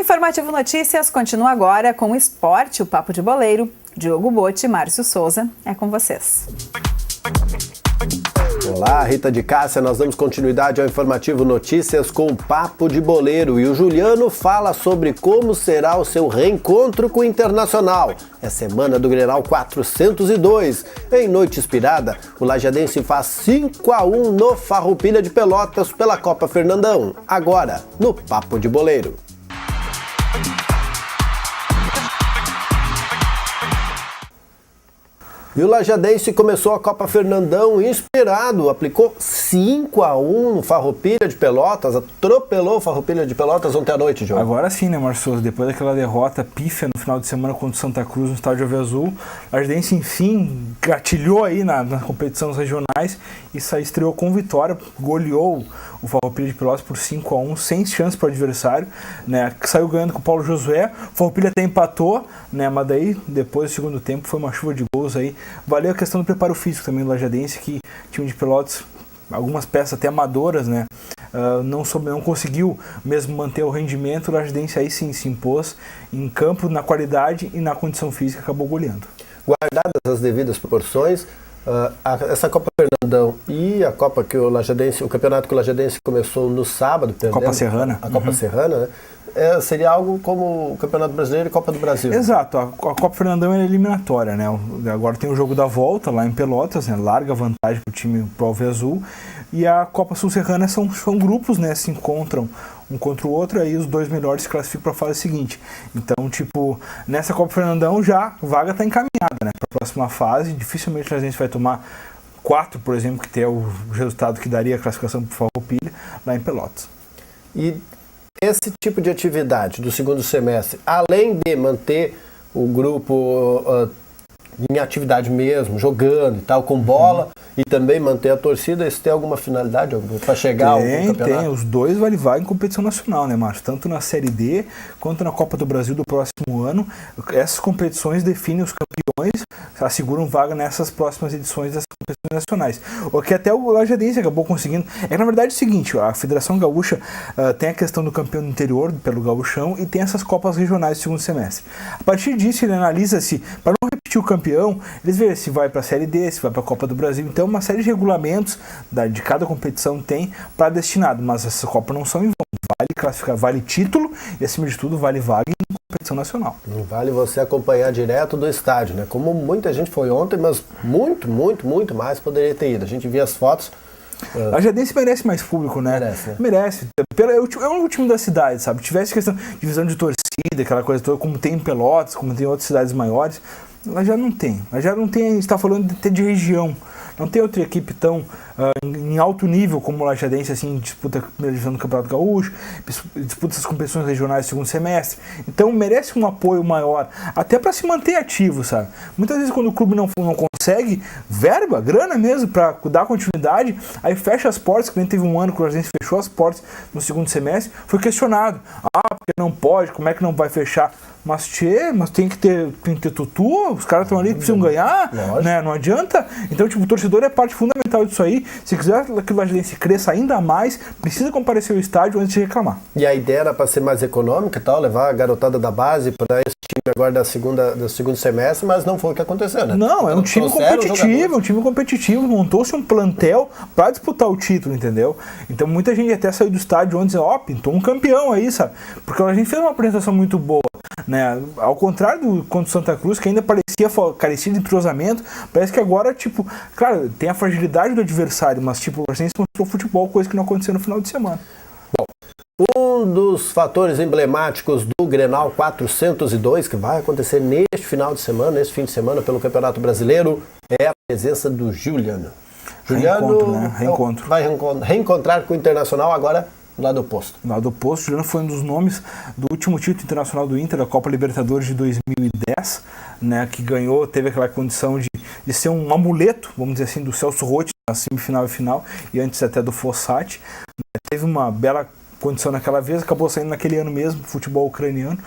Informativo Notícias continua agora com o esporte, o Papo de Boleiro. Diogo Botti e Márcio Souza, é com vocês. Olá, Rita de Cássia, nós damos continuidade ao Informativo Notícias com o Papo de Boleiro. E o Juliano fala sobre como será o seu reencontro com o Internacional. É semana do Grenal 402. Em noite inspirada, o lajadense faz 5-1 no Farroupilha de Pelotas pela Copa Fernandão. Agora, no Papo de Boleiro. E o lajadense começou a Copa Fernandão inspirado, aplicou 5-1 no Farroupilha de Pelotas, atropelou o Farroupilha de Pelotas ontem à noite, João. Agora sim, né, Marcos? Depois daquela derrota pífia no final de semana contra o Santa Cruz no estádio Ave Azul, o lajadense, enfim, gatilhou aí na competição regionais e estreou com vitória, goleou o Farroupilha de Pelotas por 5-1, sem chance para o adversário, né? Saiu ganhando com o Paulo Josué, o Farroupilha até empatou, né? Mas daí, depois do segundo tempo, foi uma chuva de gols aí. Valeu a questão do preparo físico também do lajadense, que o time de Pelotas, algumas peças até amadoras, né? Não conseguiu mesmo manter o rendimento. O lajadense aí sim se impôs em campo, na qualidade e na condição física, acabou goleando. Guardadas as devidas proporções, essa Copa Fernandão e a Copa que o campeonato que o lajadense começou no sábado, Copa Serrana. A Copa Serrana, né? Seria algo como o Campeonato Brasileiro e Copa do Brasil. Exato, a Copa Fernandão é eliminatória, né? Agora tem o jogo da volta lá em Pelotas, né? Larga vantagem para o time pro Alve Azul. E a Copa Sul Serrana são grupos, né? Se encontram um contra o outro, aí os dois melhores se classificam para a fase seguinte. Então, nessa Copa Fernandão já a vaga está encaminhada, né? Para a próxima fase. Dificilmente a gente vai tomar 4, por exemplo, que é o resultado que daria a classificação para o Farroupilha lá em Pelotas. E esse tipo de atividade do segundo semestre, além de manter o grupo em atividade mesmo, jogando e tal, com bola, e também manter a torcida, isso tem alguma finalidade para chegar ao campeonato? Tem, os dois vale vaga em competição nacional, né, Márcio? Tanto na Série D, quanto na Copa do Brasil do próximo ano. Essas competições definem os campeões, asseguram vaga nessas próximas edições das competições nacionais. O que até o lajadense acabou conseguindo. É que, na verdade, é o seguinte, a Federação Gaúcha tem a questão do campeão do interior, pelo gauchão, e tem essas Copas regionais do segundo semestre. A partir disso, ele analisa-se, para não repetir o campeão, eles veem se vai para a Série D, se vai para a Copa do Brasil. Então, uma série de regulamentos de cada competição tem para destinado, mas essas Copas não são em vão. Vale classificar, vale título e, acima de tudo, vale vaga em competição nacional. Não vale você acompanhar direto do estádio, né? Como muita gente foi ontem, mas muito mais poderia ter ido. A gente via as fotos. A Lajadense merece mais público, né? Merece, né? Merece. É um time da cidade, sabe? Tivesse questão de divisão de torcida, aquela coisa toda, como tem em Pelotas, como tem em outras cidades maiores, lá já não tem. Lá já não tem, a gente está falando até de região. Não tem outra equipe tão em alto nível como o Lajadense, assim, disputa a primeira divisão do Campeonato Gaúcho, disputa essas competições regionais do segundo semestre. Então merece um apoio maior, até para se manter ativo, sabe? Muitas vezes quando o clube não consegue verba, grana mesmo, para dar continuidade, aí fecha as portas, que nem teve um ano que o Lajadense fechou as portas no segundo semestre, foi questionado. Porque não pode, como é que não vai fechar? Mas tem que ter tutu, os caras estão ali que precisam ganhar, né? Não adianta. Então, o torcedor é parte fundamental disso aí. Se quiser que o Lajadense cresça ainda mais, precisa comparecer ao estádio antes de reclamar. E a ideia era para ser mais econômica e tal, levar a garotada da base para esse time agora do segundo semestre, mas não foi o que aconteceu, né? Não, é um time competitivo, montou-se um plantel para disputar o título, entendeu? Então, muita gente até saiu do estádio ontem e dizendo, pintou um campeão aí, sabe? Porque a gente fez uma apresentação muito boa. Né? Ao contrário do contra o Santa Cruz, que ainda carecia de entrosamento, parece que agora, claro, tem a fragilidade do adversário, mas o Lajadense mostrou futebol, coisa que não aconteceu no final de semana. Bom, um dos fatores emblemáticos do Grenal 402, que vai acontecer neste fim de semana, pelo Campeonato Brasileiro, é a presença do Juliano. Reencontro. Vai reencontrar com o Internacional agora do lado oposto. Do lado oposto, o Juliano foi um dos nomes do último título internacional do Inter, da Copa Libertadores de 2010, né, que teve aquela condição de ser um amuleto, vamos dizer assim, do Celso Roth na semifinal e final, e antes até do Fossati. Teve uma bela condição naquela vez, acabou saindo naquele ano mesmo, futebol ucraniano.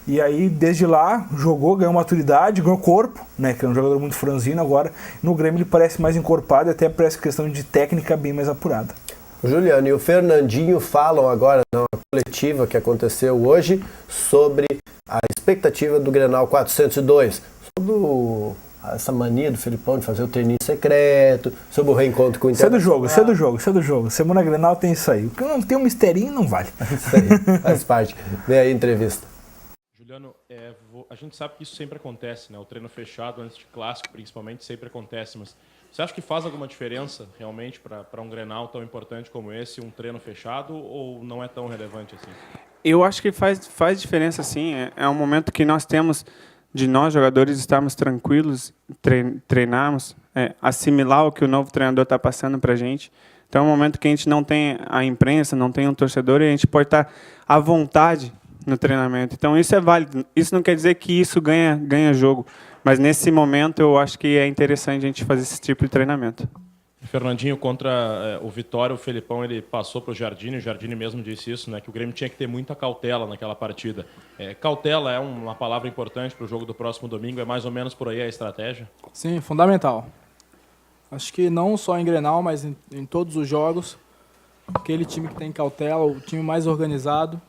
E aí, desde lá, jogou, ganhou maturidade, ganhou corpo, né, que é um jogador muito franzino. Agora, no Grêmio, ele parece mais encorpado e até parece questão de técnica bem mais apurada. O Juliano e o Fernandinho falam agora na coletiva que aconteceu hoje sobre a expectativa do Grenal 402, sobre essa mania do Felipão de fazer o treininho secreto, sobre o reencontro com o Internacional. Isso é do jogo. Semana Grenal tem isso aí. O que não tem um misterinho não vale. Isso aí, faz parte. Vem aí a entrevista. Juliano, a gente sabe que isso sempre acontece, né? O treino fechado antes de clássico, principalmente, sempre acontece, mas você acha que faz alguma diferença realmente para um Grenal tão importante como esse, um treino fechado, ou não é tão relevante assim? Eu acho que faz diferença, sim. É um momento que nós temos de nós, jogadores, estarmos tranquilos, treinarmos, assimilar o que o novo treinador está passando para a gente. Então é um momento que a gente não tem a imprensa, não tem um torcedor, e a gente pode estar à vontade no treinamento. Então isso é válido. Isso não quer dizer que isso ganha jogo, mas nesse momento eu acho que é interessante a gente fazer esse tipo de treinamento. Fernandinho, contra o Vitória, o Felipão ele passou para o Jardine mesmo disse isso, né, que o Grêmio tinha que ter muita cautela naquela partida. Cautela é uma palavra importante para o jogo do próximo domingo, é mais ou menos por aí a estratégia? Sim, fundamental. Acho que não só em Grenal, mas em todos os jogos, aquele time que tem cautela, o time mais organizado,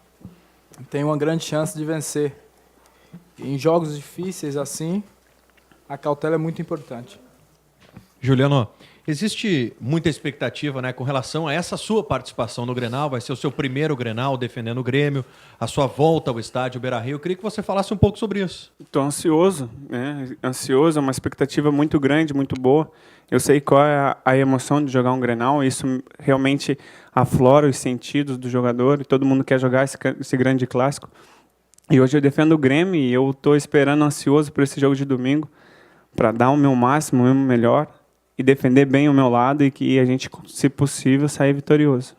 tem uma grande chance de vencer. Em jogos difíceis assim, a cautela é muito importante. Juliano, existe muita expectativa, né, com relação a essa sua participação no Grenal. Vai ser o seu primeiro Grenal defendendo o Grêmio, a sua volta ao estádio Beira-Rio. Eu queria que você falasse um pouco sobre isso. Estou ansioso, né? Ansioso, é uma expectativa muito grande, muito boa. Eu sei qual é a emoção de jogar um Grenal, isso realmente aflora os sentidos do jogador, e todo mundo quer jogar esse grande clássico. E hoje eu defendo o Grêmio e eu estou esperando ansioso por esse jogo de domingo, para dar o meu máximo, o meu melhor, e defender bem o meu lado e que a gente, se possível, sair vitorioso.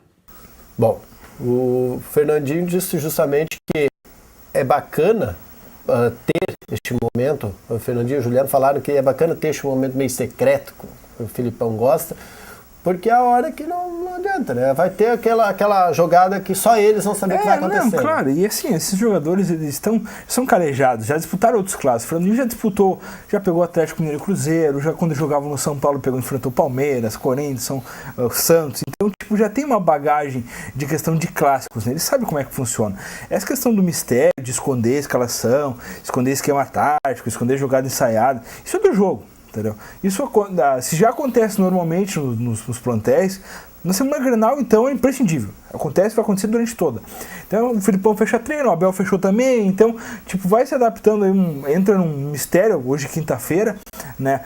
Bom, o Fernandinho disse justamente que é bacana ter este momento, o Fernandinho e o Juliano falaram que é bacana ter este momento meio secreto, que o Felipão gosta, porque é a hora que não adianta, né? Vai ter aquela jogada que só eles vão saber o que vai acontecer. Não, claro, e assim, esses jogadores eles são calejados, já disputaram outros clássicos. O Fernandinho já disputou, já pegou o Atlético Mineiro e Cruzeiro, já quando jogavam no São Paulo enfrentou Palmeiras, Corinthians, Santos. Então, tipo, já tem uma bagagem de questão de clássicos, né? Ele sabe como é que funciona. Essa questão do mistério, de esconder a escalação, esconder esquema tático, esconder jogada ensaiada, isso é do jogo. Entendeu? Isso, se já acontece normalmente nos plantéis, na semana Grenal, então, é imprescindível. Acontece, vai acontecer durante toda. Então, o Felipão fecha treino, o Abel fechou também, então, tipo, vai se adaptando, entra num mistério, hoje quinta-feira, né,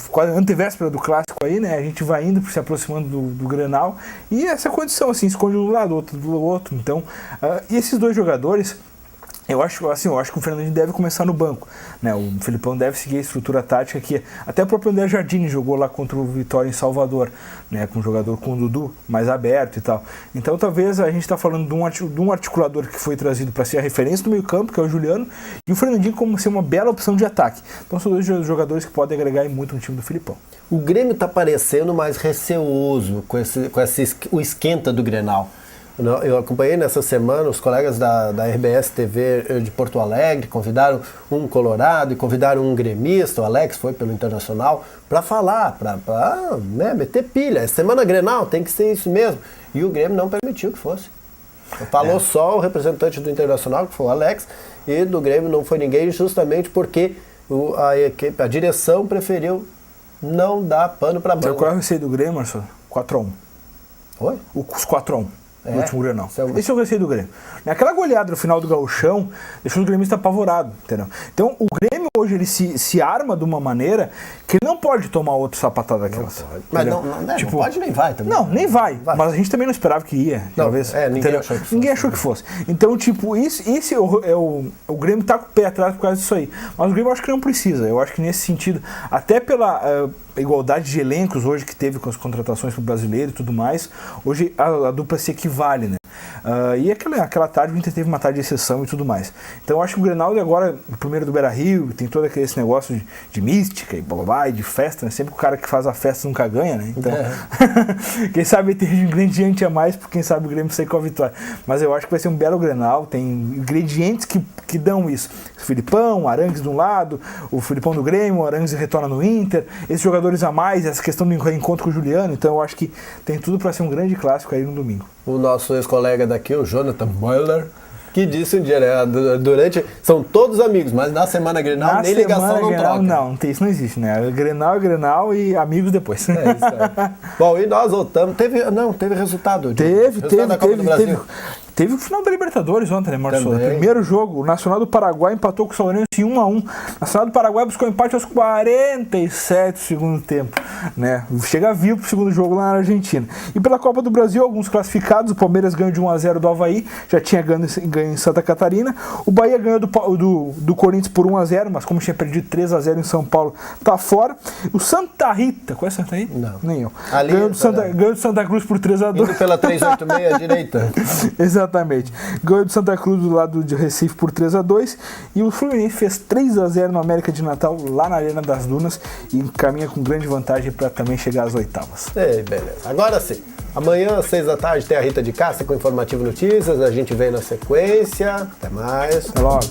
quase antevéspera do clássico aí, né, a gente vai indo, se aproximando do Grenal, e essa condição, assim, esconde um do lado, outro do outro, então, e esses dois jogadores, eu acho que o Fernandinho deve começar no banco, né? O Felipão deve seguir a estrutura tática que até o próprio André Jardine jogou lá contra o Vitória em Salvador, né? Com um jogador com o Dudu mais aberto e tal. Então talvez a gente está falando de um articulador que foi trazido para ser a referência do meio campo, que é o Juliano, e o Fernandinho como ser uma bela opção de ataque. Então são dois jogadores que podem agregar muito no time do Felipão. O Grêmio está parecendo mais receoso com o esquenta do Grenal. Eu acompanhei nessa semana os colegas da RBS TV de Porto Alegre, convidaram um colorado e convidaram um gremista, o Alex foi pelo Internacional, para falar, para meter pilha. É semana Grenal, tem que ser isso mesmo. E o Grêmio não permitiu que fosse. Falou só o representante do Internacional, que foi o Alex, e do Grêmio não foi ninguém, justamente porque a direção preferiu não dar pano para Sabe manga. qual é o receio do Grêmio, Marcelo? 4-1. Oi? Os 4-1. No último Grenal. Esse é o receio do Grêmio. Aquela goleada no final do Gauchão deixou o gremista apavorado, entendeu? Então o Grêmio hoje ele se arma de uma maneira que ele não pode tomar outro sapatado daquelas. Mas não pode nem vai também. Não, nem vai. Mas a gente também não esperava que ia, talvez. Ninguém achou que fosse. Então, tipo, esse o Grêmio tá com o pé atrás por causa disso aí. Mas o Grêmio eu acho que não precisa. Eu acho que nesse sentido, até pela igualdade de elencos hoje que teve com as contratações pro brasileiro e tudo mais, hoje a dupla se equivale, né? E aquela tarde o Inter teve uma tarde de exceção e tudo mais. Então eu acho que o Grenal agora, o primeiro do Beira-Rio, tem todo esse negócio de mística e blá, e de festa, né? Sempre o cara que faz a festa nunca ganha, né? Então, quem sabe tem um ingrediente a mais, porque quem sabe o Grêmio sai com a vitória. Mas eu acho que vai ser um belo Grenal, tem ingredientes que dão isso. O Filipão, o Arangues de um lado, o Filipão do Grêmio, o Arangues retorna no Inter, esses jogadores a mais, essa questão do reencontro com o Juliano, então eu acho que tem tudo para ser um grande clássico aí no domingo. O nosso ex-colega daqui, o Jonathan Boiler, que disse um dia, né, são todos amigos, mas na semana Grenal nem ligação não troca. Não, isso não existe, né? Grenal é Grenal e amigos depois. É isso aí. Bom, e nós voltamos, teve resultado? Teve o final da Libertadores ontem, né, Marcelo? Também. Primeiro jogo, o Nacional do Paraguai empatou com o São Lourenço em 1-1. O Nacional do Paraguai buscou empate aos 47 do segundo tempo, né? Chega vivo pro segundo jogo lá na Argentina. E pela Copa do Brasil, alguns classificados, o Palmeiras ganhou de 1-0 do Avaí, já tinha ganho em Santa Catarina. O Bahia ganhou do Corinthians por 1-0, mas como tinha perdido 3-0 em São Paulo, tá fora. O Santa Rita, qual é Santa Rita? Não. Nem eu. Ali, ganhou do Santa Cruz por 3-2. Indo pela 386 à direita. Exatamente. Ganhou do Santa Cruz do lado de Recife por 3-2 e o Fluminense fez 3-0 no América de Natal lá na Arena das Dunas e caminha com grande vantagem para também chegar às oitavas. Ei, beleza. Agora sim. Amanhã, às 6 da tarde, tem a Rita de Cássia com o Informativo Notícias. A gente vem na sequência. Até mais. Até logo.